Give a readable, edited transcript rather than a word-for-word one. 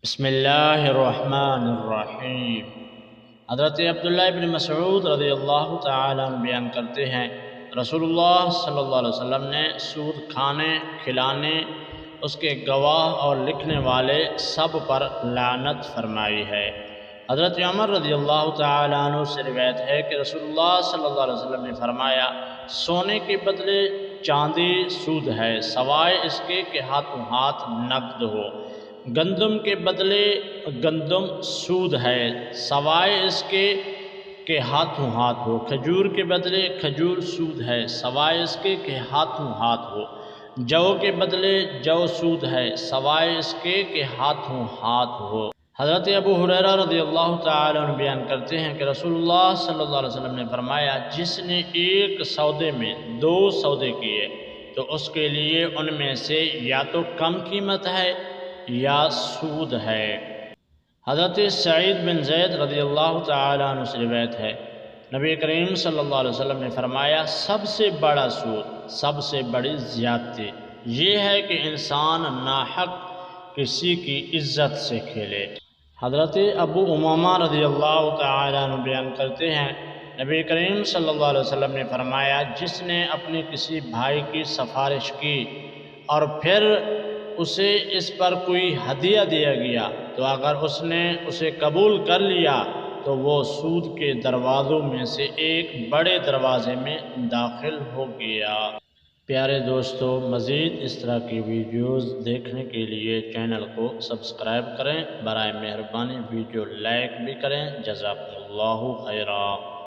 بسم اللہ الرحمن الرحیم۔ حضرت عبداللہ ابن مسعود رضی اللہ تعالیٰ عنہ بیان کرتے ہیں، رسول اللہ صلی اللہ علیہ وسلم نے سود کھانے، کھلانے، اس کے گواہ اور لکھنے والے سب پر لعنت فرمائی ہے۔ حضرت عمر رضی اللہ تعالیٰ عنہ سے روایت ہے کہ رسول اللہ صلی اللہ علیہ وسلم نے فرمایا، سونے کے بدلے چاندی سود ہے، سوائے اس کے کہ ہاتھوں ہاتھ نقد ہو۔ گندم کے بدلے گندم سود ہے، سوائے اس کے کہ ہاتھوں ہاتھ ہو۔ کھجور کے بدلے کھجور سود ہے، سوائے اس کے کہ ہاتھوں ہاتھ ہو۔ جو کے بدلے جو سود ہے، سوائے اس کے کہ ہاتھوں ہاتھ ہو۔ حضرت ابو ہریرہ رضی اللہ تعالیٰ عنہ بیان کرتے ہیں کہ رسول اللہ صلی اللہ علیہ وسلم نے فرمایا، جس نے ایک سودے میں دو سودے کیے تو اس کے لیے ان میں سے یا تو کم قیمت ہے یا سود ہے۔ حضرت سعید بن زید رضی اللہ تعالیٰ عنہ سے روایت ہے، نبی کریم صلی اللہ علیہ وسلم نے فرمایا، سب سے بڑا سود، سب سے بڑی زیادتی یہ ہے کہ انسان ناحق کسی کی عزت سے کھیلے۔ حضرت ابو امامہ رضی اللہ تعالیٰ عنہ بیان کرتے ہیں، نبی کریم صلی اللہ علیہ وسلم نے فرمایا، جس نے اپنے کسی بھائی کی سفارش کی اور پھر اسے اس پر کوئی ہدیہ دیا گیا تو اگر اس نے اسے قبول کر لیا تو وہ سود کے دروازوں میں سے ایک بڑے دروازے میں داخل ہو گیا۔ پیارے دوستو، مزید اس طرح کی ویڈیوز دیکھنے کے لیے چینل کو سبسکرائب کریں، برائے مہربانی ویڈیو لائک بھی کریں۔ جزاکم اللہ خیرا۔